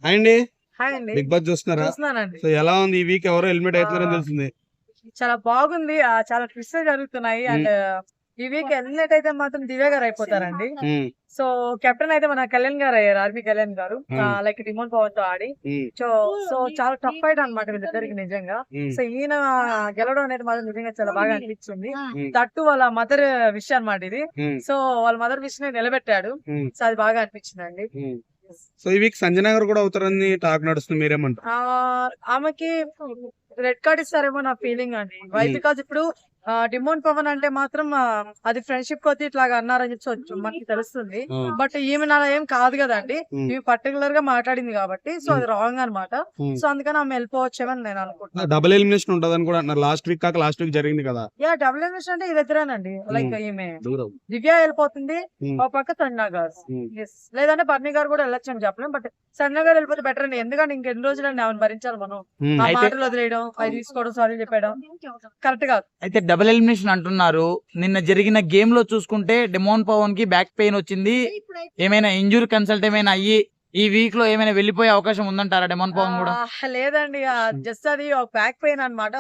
Hi అండి. Hi అండి. Big boss చూస్తున్నారా? చూస్తున్నానండి. సో ఎలా ఉంది ఈ వీక్? ఎవరో హెల్మెట్ అవుతున్నారని తెలిసింది. చాలా బాగుంది. చాలా ట్విస్ట్ జరుగుతున్నాయి. అండ్ ఈ వీక్ ఎలిమినేట్ అయితే మాత్రం దివ్య గారు అయిపోతారండి. సో కెప్టెన్ అయితే మన కళ్యాణ్ గారు అయ్యారు, ఆర్మీ కళ్యాణ్ గారు. లైక్ డిమోన్ పవన్ తో ఆడి. సో సో చాలా టఫ్ ఫైట్ అనమాట వీళ్ళిద్దరికి నిజంగా. సో ఈయన గెలవడం అనేది మాత్రం నిజంగా చాలా బాగా అనిపించింది. తట్టు వాళ్ళ మదర్ విష్ అనమాట ఇది. సో వాళ్ళ మదర్ విష్ ని నిలబెట్టాడు. సో అది బాగా అనిపించింది అండి. సో ఈ వీక్ సంజన గారు కూడా అవుతారని టాక్ నడుస్తుంది, మీరేమంటారు? ఆమెకి రెడ్ కార్డ్ ఇస్తారేమో నా ఫీలింగ్ అండి. వై బికాజ్ ఇప్పుడు డిమోన్ పవన్ అంటే మాత్రం అది ఫ్రెండ్షిప్ కొద్ది ఇట్లాగా అన్నారని చెప్పి మనకి తెలుస్తుంది. బట్ ఈమె అలా ఏం కాదు కదండి. ఈమె పర్టికులర్ గా మాట్లాడింది కాబట్టి సో అది రాంగ్ అనమాట. సో అందుకని ఆమె వెళ్ళిపోవచ్చేమని నేను అనుకుంటున్నాను. డబుల్ ఎలిమినేషన్ ఉంటదని కూడా అన్నారు. లాస్ట్ వీక్ జరిగింది కదా. డబుల్ ఎలిమినేషన్ అంటే ఇద్దరేనండి. లైక్ ఈమె దివ్య వెళ్ళిపోతుంది, ఒక పక్క సంజన గారు. లేదంటే బర్నీ గారు కూడా వెళ్ళొచ్చు అని చెప్పలేం. బట్ సంజన గారు వెళ్ళిపోతే బెటర్ అండి. ఎందుకంటే ఇంకెన్ని రోజులు అండి ఆమెను భరించాలి మనం. ఆ మాటలు వదిలేయడం, అవి తీసుకోవడం, సారీ చెప్పడం కరెక్ట్ కాదు. అయితే డబుల్ ఎలిమినేషన్ అంటున్నారు. నిన్న జరిగిన గేమ్ లో చూసుకుంటే డిమోన్ పవన్ కి బ్యాక్ పెయిన్ వచ్చింది. ఏమైనా ఇంజురీ కన్సల్ట్ ఏమైనా అయ్యి ఈ వీక్ లో ఏమైనా వెళ్ళిపోయే అవకాశం ఉందంటారా డిమోన్ పవన్ కూడా? లేదండి, జస్ట్ అది ఒక బ్యాక్ పెయిన్ అనమాట.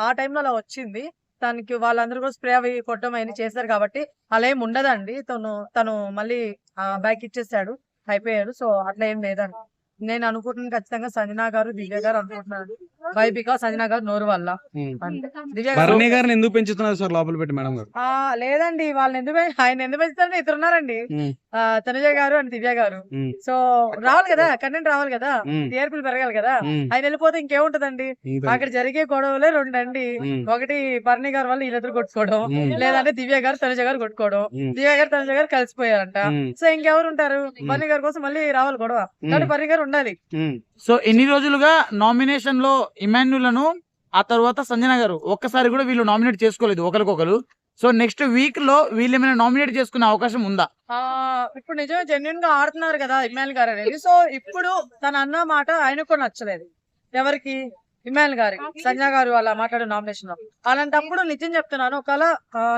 ఆ టైంలో అలా వచ్చింది తనకి. వాళ్ళందరూ కూడా స్ప్రే అవి కొట్టడం అవన్నీ చేశారు కాబట్టి అలా ఏమి ఉండదండి. తను మళ్ళీ బ్యాక్ ఇచ్చేసాడు, అయిపోయాడు. సో అట్లా ఏం లేదండి. నేను అనుకుంటున్నాను ఖచ్చితంగా సంజన గారు, దివ్య గారు అనుకుంటున్నాను. వై బికాస్ సంజన గారు నోరు వల్ల. బర్నీ గారిని ఎందుకు పెంచుతున్నారు సార్ లోపల పెట్టి మేడం గారు? లేదండి, వాళ్ళని ఆయన ఎందుకు పెంచుతారని ఇద్దరు ఉన్నారండి, తనుజ గారు అండ్ దివ్య గారు. సో రావాలి కదా, కంటెంట్ రావాలి కదా, టీఆర్పీలు పెరగాలి కదా. ఆయన వెళ్ళిపోతే ఇంకేముంటదండి? అక్కడ జరిగే గొడవలే రెండండి. ఒకటి బర్నీ గారు వల్ల వీళ్ళిద్దరు కొట్టుకోవడం, లేదంటే దివ్య గారు తనుజ గారు కొట్టుకోవడం. దివ్య గారు తనుజ గారు కలిసిపోయారంట. సో ఇంకెవరు ఉంటారు? బర్నీ గారి కోసం మళ్ళీ రావాలి గొడవ, కాబట్టి బర్నీ గారు ఉండాలి. సో ఎన్ని రోజులుగా నామినేషన్ లో ఇమాన్యులను, ఆ తర్వాత సంజన గారు ఒక్కసారి కూడా వీళ్ళు నామినేట్ చేసుకోలేదు ఒకరికొకరు. సో నెక్స్ట్ వీక్ లో వీళ్ళు ఏమైనా నామినేట్ చేసుకునే అవకాశం ఉందా? ఇప్పుడు నిజంగా జెన్యున్ గా ఆడుతున్నారు కదా ఇమాన్యుల్ గారు అనేది. సో ఇప్పుడు తన అన్న మాట ఆయనకు కూడా నచ్చలేదు. ఎవరికి? ఇమాన్యుల్ గారి. సంజన గారు అలా మాట్లాడే నామినేషన్ లో. అలాంటప్పుడు నిజం చెప్తున్నాను, ఒకవేళ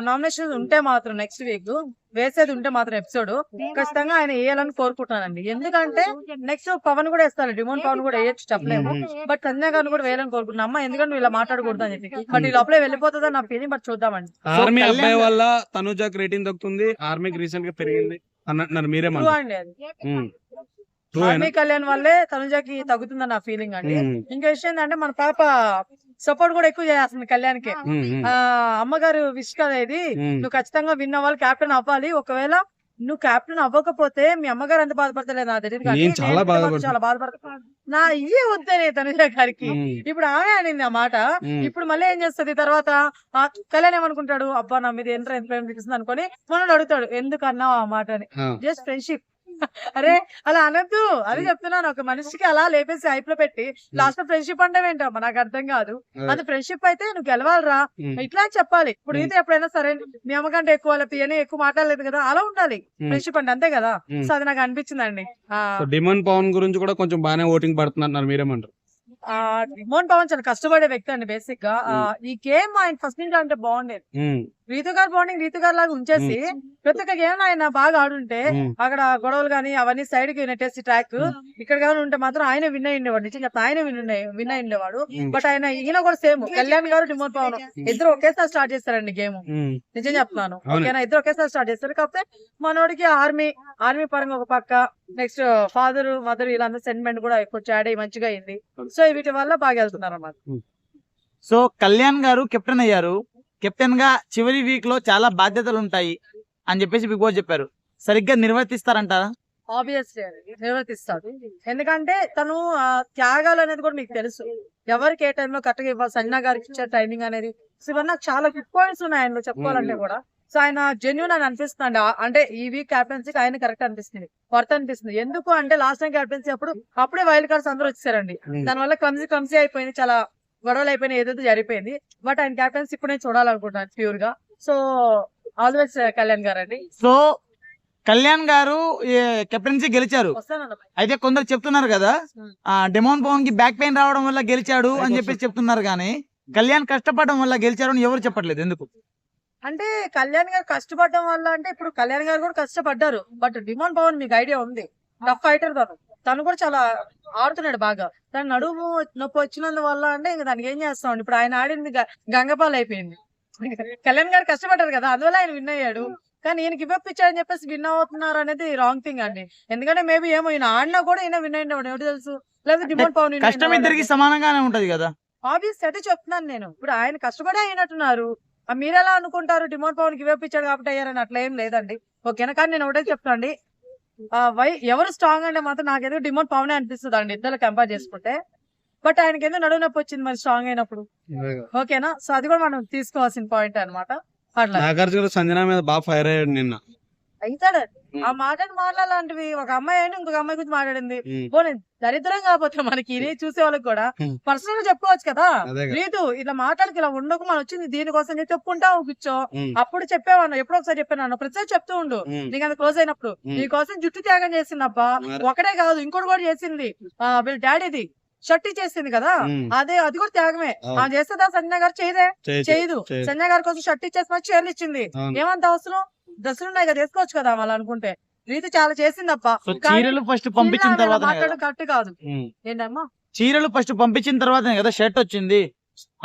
నామినేషన్ ఉంటే మాత్రం నెక్స్ట్ వీక్ వేసేది ఉంటే మాత్రం ఎపిసోడ్ ఖచ్చితంగా ఆయన వేయాలని కోరుకుంటున్నానండి. ఎందుకంటే నెక్స్ట్ పవన్ కూడా వేస్తారు, డిమోన్ పవన్ కూడా వేయచ్చు చెప్పలేము. బట్ సంజన గారిని కూడా వేయాలని కోరుకుంటున్నా. అమ్మ ఎందుకంటే ఇలా మాట్లాడకూడదు అని చెప్పి. బట్ ఈ లోపలే వెళ్ళిపోతుందని నా ఫీలింగ్. బట్ చూద్దామండి. ఆర్మీ అబ్బాయి వల్ల తనుజాకి రేటింగ్ దక్కుతుంది, ఆర్మీకి రీసెంట్ గా పెరిగింది అన్నట్టు మీరేమంటారు? ఆర్మీ కళ్యాణ్ వల్లే తనుజాకి తగ్గుతుందని నా ఫీలింగ్ అండి. ఇంకా విషయం ఏంటంటే మన పాప సపోర్ట్ కూడా ఎక్కువ చేస్తుంది కళ్యాణ్కి. అమ్మగారు విష్ కదా ఇది, నువ్వు ఖచ్చితంగా విన్ అవ్వాలి, క్యాప్టెన్ అవ్వాలి. ఒకవేళ నువ్వు క్యాప్టెన్ అవ్వకపోతే మీ అమ్మగారు ఎంత బాధపడతలేదు నాకు తెలియదు, కానీ చాలా బాధపడతా. నా ఇవే వద్దే తనుజ గారికి. ఇప్పుడు ఆమె అనింది ఆ మాట. ఇప్పుడు మళ్ళీ ఏం చేస్తుంది తర్వాత? కళ్యాణ్ ఏమనుకుంటాడు, అబ్బా నా మీద ఎంత ప్రేమ చూపిస్తుంది అనుకొని మనోడు అడుగుతాడు, ఎందుకు అన్నావు ఆ మాట అని. Just friendship. అరే అలా అనద్దు, అది చెప్తున్నాను. ఒక మనిషికి అలా లేపేసి హైప్ లో పెట్టి లాస్ట్ లో ఫ్రెండ్షిప్ అంటే ఏంటమ్మా నాకు అర్థం కాదు. అది ఫ్రెండ్షిప్ అయితే నువ్వు గెలవాలరా, ఇట్లా చెప్పాలి. ఇప్పుడు ఇది ఎప్పుడైనా సరే మీ అమ్మకంటే ఎక్కువ లేకపోతే ఎక్కువ మాట్లాడలేదు కదా, అలా ఉండాలి ఫ్రెండ్షిప్ అంటే, అంతే కదా. సో అది నాకు అనిపించిందండి. డిమోన్ పవన్ గురించి కూడా కొంచెం బాగానే ఓటింగ్ పడుతున్నారు, మీరేమంటారు? డిమోన్ పవన్ చాలా కష్టపడే వ్యక్తి అండి. బేసిక్ గా ఈ గేమ్ ఆయన ఫస్ట్ నుంచి అంటే బాగుండేది. రీతు గారు బాండింగ్ రీతు గారు లాగా ఉంచేసి ప్రతి ఒక్క గేమ్ ఆయన బాగా ఆడుంటే అక్కడ గొడవలు గానీ అవన్నీ సైడ్ కి నెట్టేసి ట్రాక్ ఇక్కడ కానీ ఉంటే మాత్రం ఆయన విన్ అయ్యిండేవాడు. నిజం చెప్తా, ఆయన విన్ అయ్యిండేవాడు. బట్ ఆయన ఈయన కూడా సేమ్ కళ్యాణ్ గారు డిమోన్ పవన్ ఇద్దరు ఒకేసారి స్టార్ట్ చేస్తారండి గేమ్. నిజం చెప్తున్నాను, ఓకేనా? ఇద్దరు ఒకేసారి స్టార్ట్ చేస్తారు. కాకపోతే మనోడికి ఆర్మీ పరంగా ఒక పక్క, నెక్స్ట్ ఫాదర్ మదర్ వీళ్ళందరూ సెంటిమెంట్ కూడా కొంచెం యాడ్ అయ్యి మంచిగా అయింది. సో వీటి వల్ల బాగా వెళ్తున్నారు అన్నమాట. సో కళ్యాణ్ గారు కెప్టెన్ అయ్యారు. కెప్టెన్ గా చివరి వీక్ లో చాలా బాధ్యతలు ఉంటాయి అని చెప్పేసి బిగ్ బాస్ చెప్పారు. సరిగ్గా నిర్వర్తిస్తారంటారా? ఆబ్వియస్లీ నిర్వర్తిస్తాడు. ఎందుకంటే తను త్యాగాలు అనేది కూడా మీకు తెలుసు, ఎవరికి ఏ టైంలో కరెక్ట్గా ఇవ్వాలి. సంజన గారికి ఇచ్చే టైమింగ్ అనేది ఇవన్నీ చాలా గుడ్ పాయింట్స్ ఉన్నాయి ఆయనలో చెప్పుకోవాలంటే కూడా. సో ఆయన జెన్యున్ అని అనిపిస్తుంది. అంటే ఈ వీక్ క్యాప్టెన్సీకి ఆయన కరెక్ట్ అనిపిస్తుంది, వర్త్ అనిపిస్తుంది. ఎందుకు అంటే లాస్ట్ టైం క్యాప్టెన్సీ అప్పుడే వైల్డ్ కార్డ్స్ అందరూ వచ్చారండి. దానివల్ల క్లమ్సీ అయిపోయింది, చాలా గొడవలు అయిపోయినాయి, ఏదైతే జరిగిపోయింది. బట్ ఆయన క్యాప్టెన్సీ ఇప్పుడు నేను చూడాలనుకుంటున్నాను ప్యూర్ గా. సో ఆల్వేస్ కళ్యాణ్ గారు అండి. సో కళ్యాణ్ గారు కెప్టెన్సీ గెలిచారు. అయితే కొందరు చెప్తున్నారు కదా డిమోన్ పవన్ కి బ్యాక్ పెయిన్ రావడం వల్ల గెలిచాడు అని చెప్పేసి చెప్తున్నారు, కానీ కళ్యాణ్ కష్టపడడం వల్ల గెలిచారు అని ఎవరు చెప్పట్లేదు. ఎందుకు అంటే కళ్యాణ్ గారు కష్టపడడం వల్ల అంటే ఇప్పుడు కళ్యాణ్ గారు కూడా కష్టపడ్డారు. బట్ డిమోన్ పవన్ మీకు ఐడియా ఉంది, టఫ్ ఫైటర్ తను కూడా చాలా ఆడుతున్నాడు బాగా. తన నడుము నొప్పి వచ్చినందువల్ల అంటే ఇంకా దానికి ఏం చేస్తాం. ఇప్పుడు ఆయన ఆడింది గంగపాలు అయిపోయింది. కళ్యాణ్ గారు కష్టపడ్డారు కదా, అందువల్ల ఆయన విన్ అయ్యాడు. కానీ ఈయనకి గివ్ అప్ ఇచ్చాడని చెప్పేసి విన్ అవుతున్నారు అనేది రాంగ్ థింగ్ అండి. ఎందుకంటే మేబీ ఏమో ఈయన ఆడినా కూడా ఈయన విన్ అయ్యాడు ఎవరు తెలుసు, లేదా డిమాండ్ పవన్ కష్టం ఇద్దరికి సమానంగానే ఉంటది కదా. ఆబ్వియస్ అయితే చెప్తున్నాను నేను. ఇప్పుడు ఆయన కష్టపడే అయినట్టున్నారు. మీరు ఎలా అనుకుంటారు డిమాండ్ పవన్ గివ్ అప్ ఇచ్చాడు కాబట్టి అయ్యారని? అట్లా ఏం లేదండి. ఓకేనా? కానీ నేను ఒకటే చెప్తానండి, ఎవరు స్ట్రాంగ్ అంటే మాత్రం నాకేదో డిమాండ్ పవన్ అనిపిస్తుంది అండి ఇద్దరు కంపేర్ చేసుకుంటే. బట్ ఆయనకి ఎందుకు నడువు నొప్పి వచ్చింది మరి స్ట్రాంగ్ అయినప్పుడు? ఓకేనా? సో అది కూడా మనం తీసుకోవాల్సిన పాయింట్ అనమాట. అట్లా నాగార్జున సంజన మీద బాగా ఫైర్ అయ్యాడు నిన్న. అవుతాడండి. ఆ మాట్లాడలాంటివి ఒక అమ్మాయి అయినా ఇంకొక అమ్మాయి గురించి మాట్లాడింది. పోనీ దరిద్రం కాకపోతే మనకి ఇది చూసే వాళ్ళకి కూడా పర్సనల్ గా చెప్పుకోవచ్చు కదా. లేదు ఇట్లా మాట్లాడికి ఇలా ఉండకు, మనం వచ్చింది దీనికోసం చెప్పుకుంటా కూర్చో. అప్పుడు చెప్పేవాను, ఎప్పుడో ఒకసారి చెప్పాను, ప్రతిసారి చెప్తూ ఉండు. నీకు అంత క్లోజ్ అయినప్పుడు నీకోసం జుట్టు త్యాగం చేసిందబ్బా. ఒకటే కాదు ఇంకోటి కూడా చేసింది. వీళ్ళ డాడీది షర్ట్ ఇచ్చేసింది కదా, అది కూడా త్యాగమే. చేస్తుందా సంజయ్ గారు? చేయదు. సంజయ్ గారి కోసం షర్ట్ ఇచ్చేసి మరి చీరలు ఇచ్చింది. ఏమంత అవసరం? డ్రెస్సులు ఉన్నాయి కదా, వేసుకోవచ్చు కదా వాళ్ళు అనుకుంటే. రీతి చాలా చేసిందప్ప. చీరలు ఫస్ట్ పంపించిన తర్వాత కరెక్ట్ కాదు. ఏంటమ్మా చీరలు ఫస్ట్ పంపించిన తర్వాతనే కదా షర్ట్ వచ్చింది.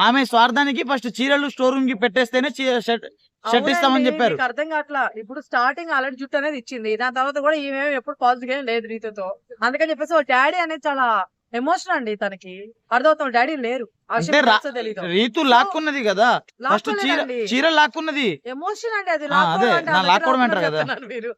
ఆమె స్వార్థానికి ఫస్ట్ చీరలు స్టోర్ రూమ్ కి పెట్టేస్తేనే షర్ట్ ఇస్తామని చెప్పారు. అర్థం కావట్లా. ఇప్పుడు స్టార్టింగ్ ఆల్రెడీ జుట్టు అనేది ఇచ్చింది, దాని తర్వాత కూడా ఈమె ఎప్పుడు పాజిటివ్ ఏం లేదు రీతితో. అందుకని చెప్పేసి వాళ్ళ డాడీ అనేది చాలా ఎమోషన్ అండి. తనకి అర్థమవుతాం డాడీ లేరు. రీతు లాక్కున్నది కదా, ఫస్ట్ చీర లాక్కున్నది. ఎమోషన్ అండి అది. లాక్కోవడం అంటారు కదా మీరు.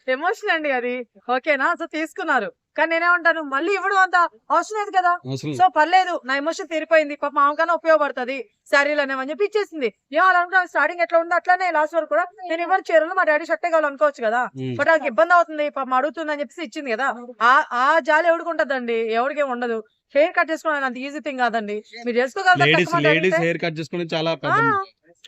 ఎమోషన్ అండి అది. ఓకేనా? సో తీసుకున్నారు. కానీ నేనేమంటాను, మళ్ళీ ఇవ్వడం అంత అవసరం లేదు కదా. సో పర్లేదు, నా ఎమోషన్ తీరిపోయింది, పాప మామకన్నా ఉపయోగపడుతుంది శారీలు అనేవని చెప్పి ఇచ్చేసింది. ఏమనుకుంటా స్టార్టింగ్ ఎట్లా ఉందో అట్లానే లాస్ట్ వరకు కూడా నేను ఇవ్వరు చీరలు, మా డాడీ షర్టే కావాలనుకోవచ్చు కదా. బట్ నాకు ఇబ్బంది అవుతుంది పాప అడుగుతుంది అని చెప్పేసి ఇచ్చింది కదా. ఆ జాలి ఎవరికి ఉంటదండి? ఎవరికేం ఉండదు. హెయిర్ కట్ చేసుకోవడం అంత ఈజీ థింగ్ కాదండి. మీరు చేసుకోగలరు.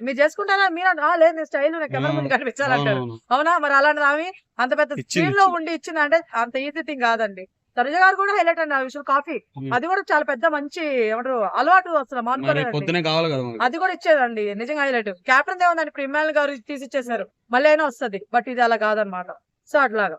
మీరు చేసుకుంటారా? మీరు లేదు స్టైల్ నాకు ఎవరి ముందు కనిపించాలంటారు. అవునా? మరి అలాంటి ఆమె అంత పెద్ద స్క్రీన్ లో ఉండి ఇచ్చిందంటే అంత ఈజీ థింగ్ కాదండి. తనుజ గారు కూడా హైలైట్ అండి ఆ విషయం. కాఫీ అది కూడా చాలా పెద్ద మంచి ఏమంటారు అలవాటు, అసలు మానుకోలేదు. అది కూడా ఇచ్చేదండి నిజంగా హైలైట్. క్యాప్టెన్ ఏముందండి, ఇప్పుడు ఇమ్మాయిల్ గారు తీసి ఇచ్చేసారు, మళ్ళీ అయినా వస్తుంది. బట్ ఇది అలా కాదనమాట. సో అట్లాగా.